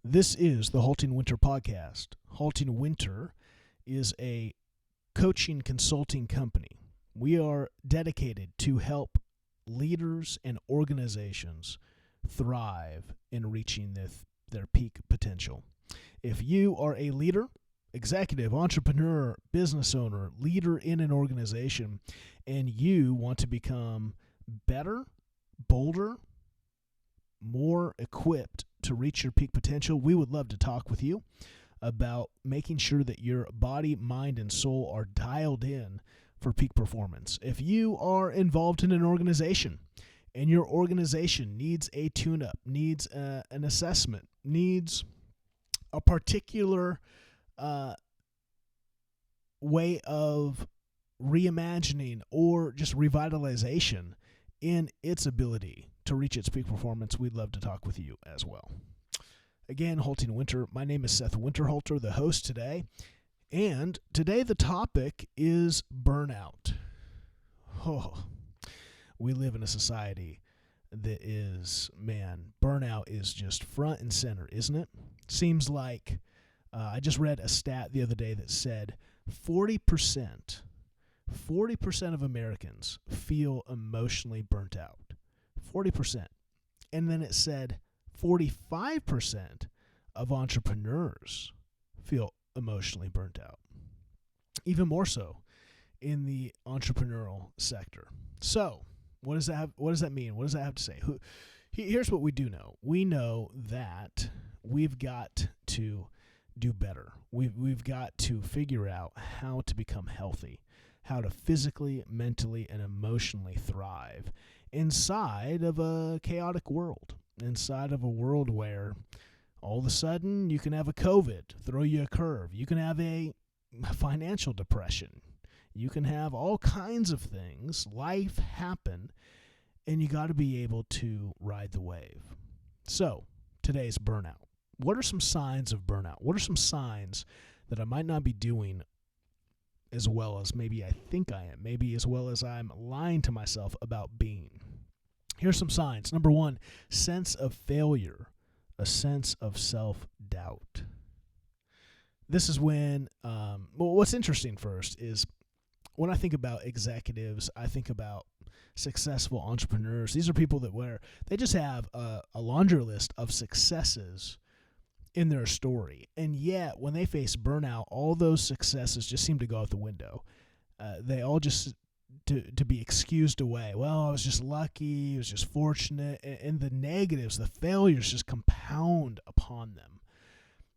This is the HaltingWinter Podcast. HaltingWinter is a coaching consulting company. We are dedicated to help leaders and organizations thrive in reaching their peak potential. If you are a leader, executive, entrepreneur, business owner, leader in an organization, and you want to become better, bolder, more equipped to reach your peak potential, we would love to talk with you about making sure that your body, mind, and soul are dialed in for peak performance. If you are involved in an organization and your organization needs a tune-up, needs an assessment, needs a particular way of reimagining or just revitalization in its ability to reach its peak performance, we'd love to talk with you as well. Again, HaltingWinter, my name is Seth Winterhalter, the host today, and today the topic is burnout. Oh, we live in a society that is, burnout is just front and center, isn't it? Seems like, I just read a stat the other day that said 40% of Americans feel emotionally burnt out. 40%. And then it said 45% of entrepreneurs feel emotionally burnt out. Even more so in the entrepreneurial sector. So, what does that mean? What does that have to say? Here's what we do know. We know that we've got to do better. We've got to figure out how to become healthy, how to physically, mentally, and emotionally thrive inside of a chaotic world, inside of a world where all of a sudden you can have a COVID, throw you a curve. You can have a financial depression. You can have all kinds of things. Life happen, and you got to be able to ride the wave. So, today's burnout. What are some signs of burnout? What are some signs that I might not be doing as well as maybe I think I am, maybe as well as I'm lying to myself about being? Here's some signs. Number one, sense of failure, a sense of self-doubt. This is when, what's interesting first is when I think about executives, I think about successful entrepreneurs. These are people they just have a laundry list of successes in their story. And yet, when they face burnout, all those successes just seem to go out the window. They all just to be excused away. Well, I was just lucky. I was just fortunate. And the negatives, the failures just compound upon them,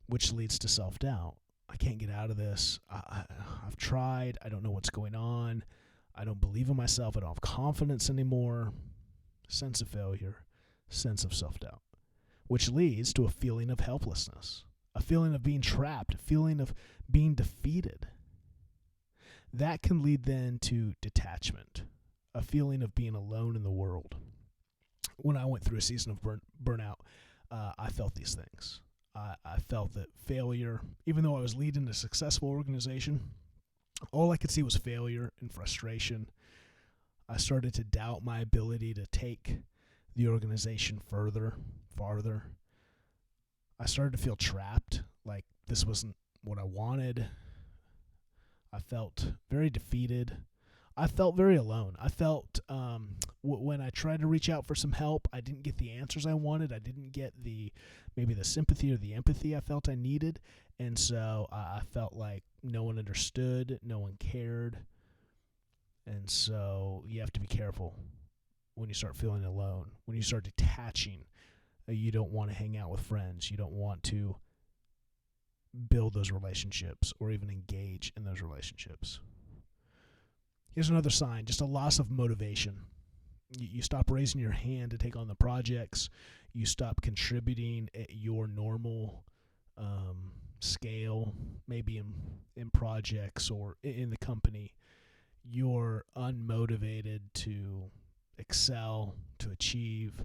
which leads to self-doubt. I can't get out of this. I've tried. I don't know what's going on. I don't believe in myself. I don't have confidence anymore. Sense of failure, sense of self-doubt, which leads to a feeling of helplessness, a feeling of being trapped, a feeling of being defeated. That can lead then to detachment, a feeling of being alone in the world. When I went through a season of burnout, I felt these things. I felt that failure, even though I was leading a successful organization, all I could see was failure and frustration. I started to doubt my ability to take the organization farther. I started to feel trapped, like this wasn't what I wanted. I felt very defeated. I felt very alone. I felt when I tried to reach out for some help, I didn't get the answers I wanted. I didn't get maybe the sympathy or the empathy I felt I needed. And so I felt like no one understood, no one cared. And so you have to be careful when you start feeling alone, when you start detaching. You don't want to hang out with friends. You don't want to build those relationships or even engage in those relationships. Here's another sign, just a loss of motivation. You stop raising your hand to take on the projects. You stop contributing at your normal scale, maybe in projects or in the company. You're unmotivated to excel, to achieve.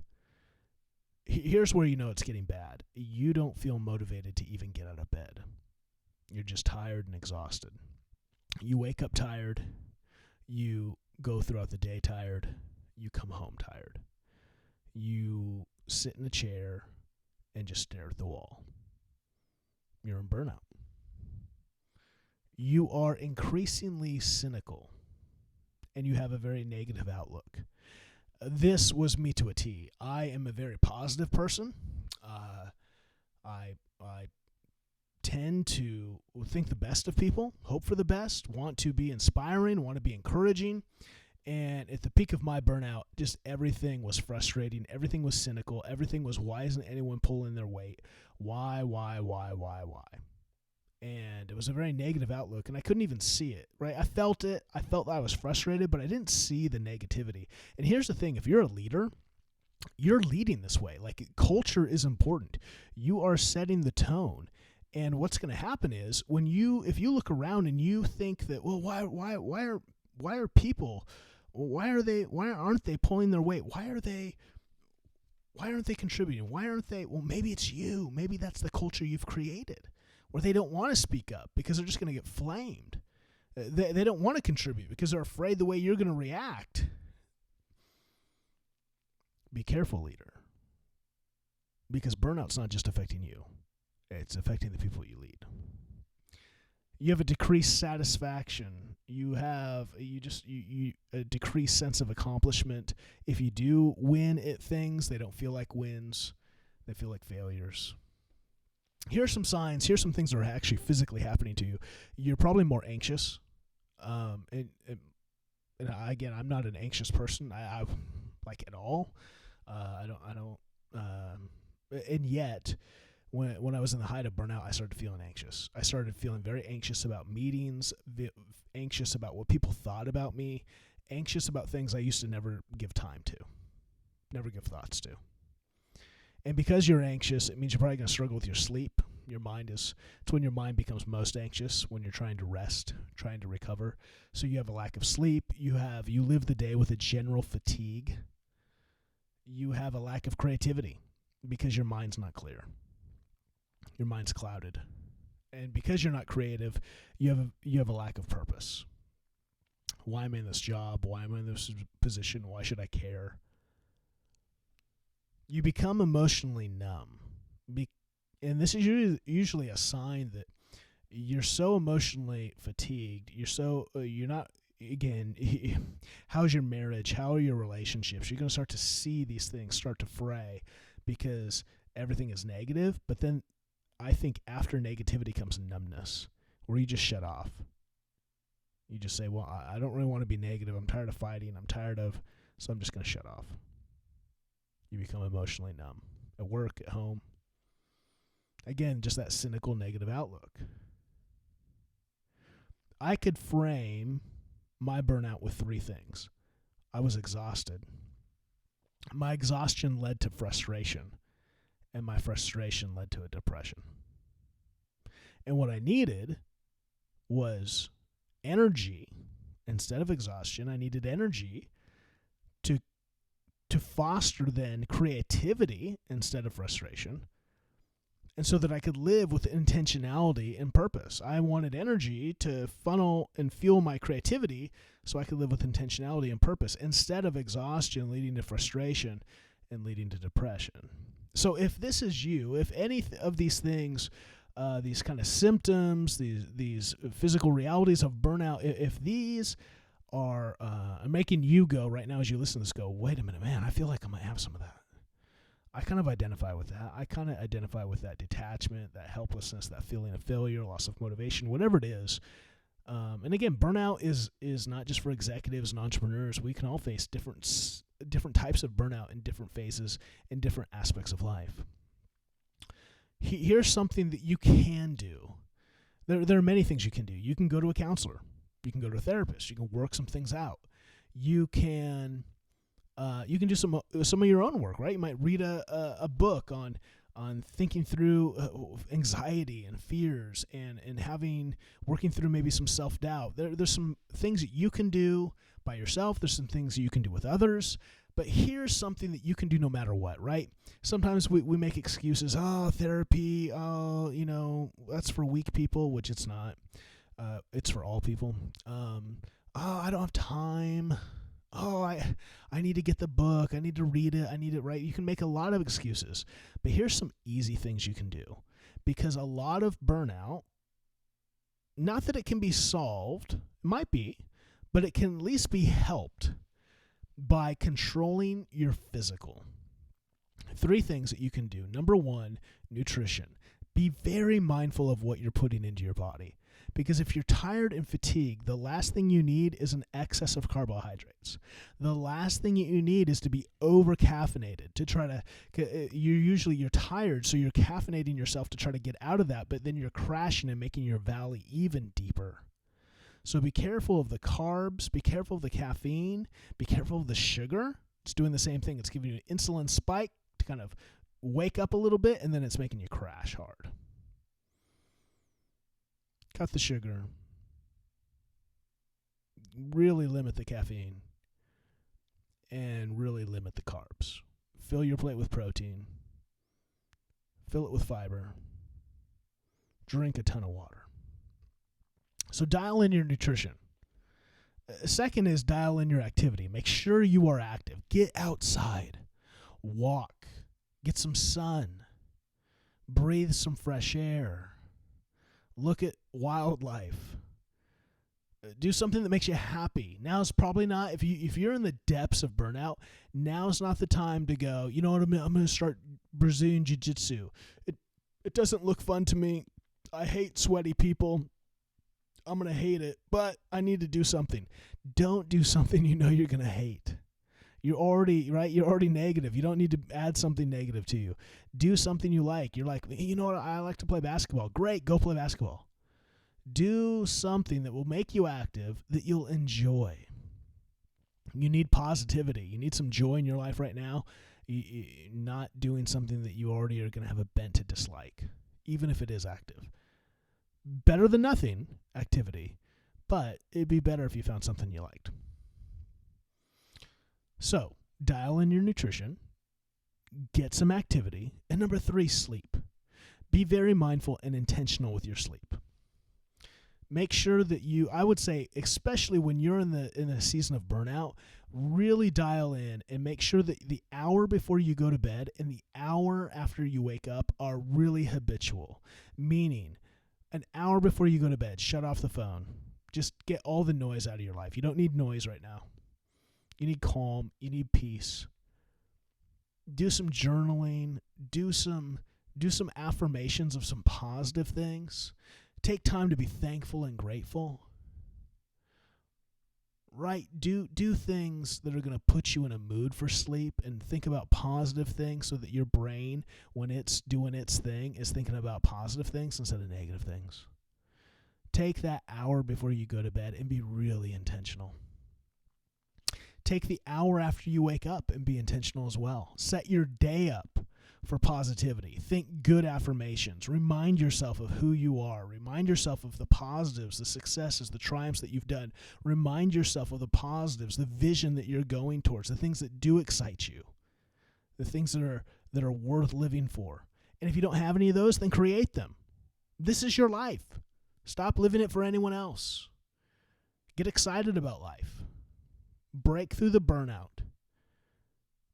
Here's where you know it's getting bad. You don't feel motivated to even get out of bed. You're just tired and exhausted. You wake up tired. You go throughout the day tired. You come home tired. You sit in a chair and just stare at the wall. you're in burnout. You are increasingly cynical, and you have a very negative outlook. This was me to a T. I am a very positive person. I tend to think the best of people, hope for the best, want to be inspiring, want to be encouraging. And at the peak of my burnout, just everything was frustrating. Everything was cynical. Everything was, why isn't anyone pulling their weight? Why? And it was a very negative outlook, and I couldn't even see it, right? I felt it. I felt that I was frustrated, but I didn't see the negativity. And here's the thing. If you're a leader, you're leading this way. Like, culture is important. You are setting the tone. And what's going to happen is if you look around and you think that, well, why are people, why aren't they pulling their weight? Why aren't they contributing? Why aren't they? Well, maybe it's you. Maybe that's the culture you've created, where they don't want to speak up because they're just going to get flamed. They don't want to contribute because they're afraid the way you're going to react. Be careful, leader, because burnout's not just affecting you. It's affecting the people you lead. You have a decreased satisfaction. You have a decreased sense of accomplishment. If you do win at things, they don't feel like wins. They feel like failures. Here are some signs. Here's some things that are actually physically happening to you. You're probably more anxious. And again, I'm not an anxious person. I like at all. And yet, when I was in the height of burnout, I started feeling anxious. I started feeling very anxious about meetings, anxious about what people thought about me, anxious about things I used to never give time to, never give thoughts to. And because you're anxious, it means you're probably going to struggle with your sleep. It's when your mind becomes most anxious, when you're trying to rest, trying to recover. So you have a lack of sleep. You live the day with a general fatigue. You have a lack of creativity because your mind's not clear. Your mind's clouded. And because you're not creative, you have a lack of purpose. Why am I in this job? Why am I in this position? Why should I care? You become emotionally numb. And this is usually a sign that you're so emotionally fatigued. You're not, again, how's your marriage? How are your relationships? You're going to start to see these things start to fray because everything is negative. But then I think after negativity comes numbness, where you just shut off. You just say, well, I don't really want to be negative. I'm tired of fighting. So I'm just going to shut off. You become emotionally numb at work, at home. Again, just that cynical, negative outlook. I could frame my burnout with three things. I was exhausted. My exhaustion led to frustration, and my frustration led to a depression. And what I needed was energy instead of exhaustion. I needed energy to foster then creativity instead of frustration, and so that I could live with intentionality and purpose. I wanted energy to funnel and fuel my creativity so I could live with intentionality and purpose instead of exhaustion leading to frustration and leading to depression. So if this is you, if any of these things, these kind of symptoms, these physical realities of burnout, if these are making you go right now as you listen to this, go, wait a minute, man, I feel like I might have some of that. I kind of identify with that. I kind of identify with that detachment, that helplessness, that feeling of failure, loss of motivation, whatever it is. And again, burnout is not just for executives and entrepreneurs. We can all face different types of burnout in different phases, in different aspects of life. Here's something that you can do. There are many things you can do. You can go to a counselor. You can go to a therapist. You can work some things out. You can do some of your own work, right? You might read a book on thinking through anxiety and fears and working through maybe some self-doubt. There's some things that you can do by yourself. There's some things that you can do with others. But here's something that you can do no matter what, right? Sometimes we make excuses. Oh, therapy. Oh, that's for weak people, which it's not. It's for all people. I don't have time. Oh, I need to get the book. I need to read it. I need it right. You can make a lot of excuses. But here's some easy things you can do. because a lot of burnout, not that it can be solved, it might be, but it can at least be helped by controlling your physical. 3 things that you can do. Number 1, nutrition. Be very mindful of what you're putting into your body. Because if you're tired and fatigued, the last thing you need is an excess of carbohydrates. The last thing you need is to be over-caffeinated to try to, you're tired, so you're caffeinating yourself to try to get out of that, but then you're crashing and making your valley even deeper. So be careful of the carbs, be careful of the caffeine, be careful of the sugar. It's doing the same thing. It's giving you an insulin spike to kind of wake up a little bit, and then it's making you crash hard. Cut the sugar. Really limit the caffeine. And really limit the carbs. Fill your plate with protein. Fill it with fiber. Drink a ton of water. So dial in your nutrition. Second is dial in your activity. Make sure you are active. Get outside. Walk. Get some sun. Breathe some fresh air. Look at wildlife. Do something that makes you happy. Now's probably not, if you're in the depths of burnout, now's not the time to go, you know what, I'm going to start Brazilian Jiu-Jitsu. It doesn't look fun to me. I hate sweaty people. I'm going to hate it, but I need to do something. Don't do something you know you're going to hate. You're already, right? You're already negative. You don't need to add something negative to you. Do something you like. You're like, you know what? I like to play basketball. Great. Go play basketball. Do something that will make you active that you'll enjoy. You need positivity. You need some joy in your life right now. You're not doing something that you already are going to have a bent to dislike, even if it is active. Better than nothing activity, but it'd be better if you found something you liked. So, dial in your nutrition, get some activity, and number 3, sleep. Be very mindful and intentional with your sleep. Make sure that I would say, especially when you're in a season of burnout, really dial in and make sure that the hour before you go to bed and the hour after you wake up are really habitual. Meaning, an hour before you go to bed, shut off the phone. Just get all the noise out of your life. You don't need noise right now. You need calm. You need peace. Do some journaling. Do some affirmations of some positive things. Take time to be thankful and grateful. Right? Do things that are going to put you in a mood for sleep, and think about positive things so that your brain, when it's doing its thing, is thinking about positive things instead of negative things. Take that hour before you go to bed and be really intentional. Take the hour after you wake up and be intentional as well. Set your day up for positivity. Think good affirmations. Remind yourself of who you are. Remind yourself of the positives, the successes, the triumphs that you've done. Remind yourself of the positives, the vision that you're going towards, the things that do excite you, the things that are worth living for. And if you don't have any of those, then create them. This is your life. Stop living it for anyone else. Get excited about life. Break through the burnout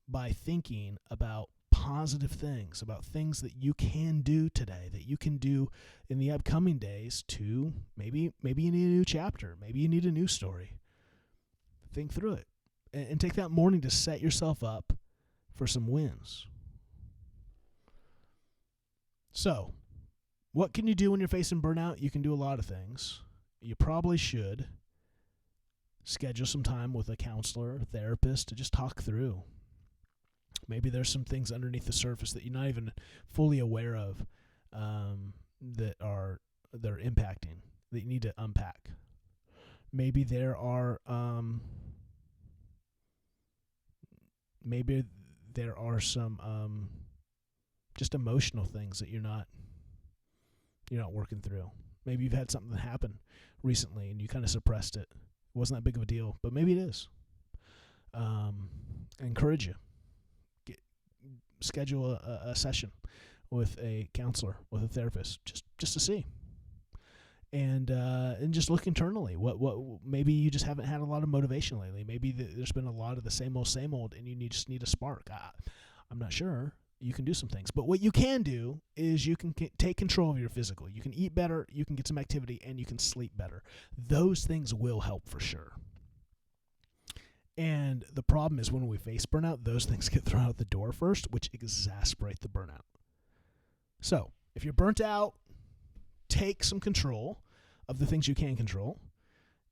by thinking about positive things, about things that you can do today, that you can do in the upcoming days to maybe you need a new chapter, maybe you need a new story. Think through it and take that morning to set yourself up for some wins. So, what can you do when you're facing burnout? You can do a lot of things. You probably should schedule some time with a counselor, a therapist to just talk through. Maybe there's some things underneath the surface that you're not even fully aware of that are impacting, that you need to unpack. Maybe there are some just emotional things that you're not working through. Maybe you've had something happen recently and you kind of suppressed it. It wasn't that big of a deal, but maybe it is. I encourage you. Schedule a session with a counselor, with a therapist, just to see, and just look internally. What maybe you just haven't had a lot of motivation lately. Maybe there's been a lot of the same old, and you just need a spark. I'm not sure. you can do some things. But what you can do is you can take control of your physical. You can eat better, you can get some activity, and you can sleep better. Those things will help for sure. And the problem is when we face burnout, those things get thrown out the door first, which exacerbate the burnout. So if you're burnt out, take some control of the things you can control: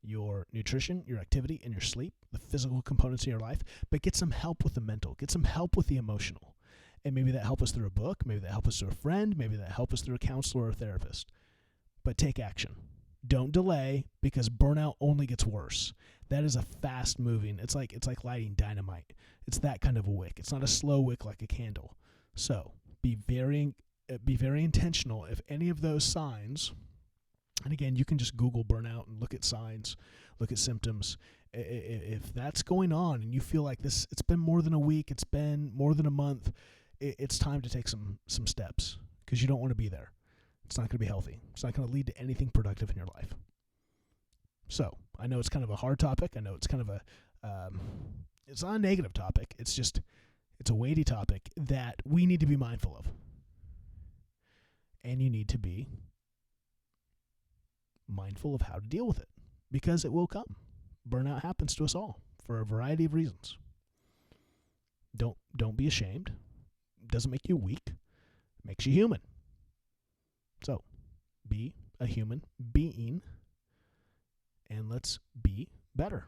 your nutrition, your activity, and your sleep, the physical components of your life, but get some help with the mental, get some help with the emotional. And maybe that help us through a book, maybe that help us through a friend, maybe that help us through a counselor or a therapist. But take action. Don't delay, because burnout only gets worse. That is a fast moving, it's like lighting dynamite. It's that kind of a wick. It's not a slow wick like a candle. So be very intentional if any of those signs. And again, you can just Google burnout and look at signs, look at symptoms. If that's going on and you feel like this, it's been more than a week, it's been more than a month, it's time to take some steps, because you don't want to be there. It's not going to be healthy. It's not going to lead to anything productive in your life. So I know it's kind of a hard topic. I know it's kind of it's not a negative topic. It's a weighty topic that we need to be mindful of. And you need to be mindful of how to deal with it, because it will come. Burnout happens to us all for a variety of reasons. Don't be ashamed. It doesn't make you weak. It makes you human. So be a human being, and let's be better.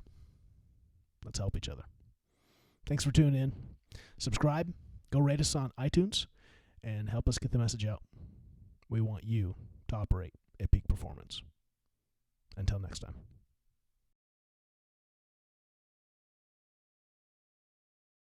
Let's help each other. Thanks for tuning in. Subscribe. Go rate us on iTunes and help us get the message out. We want you to operate at peak performance. Until next time.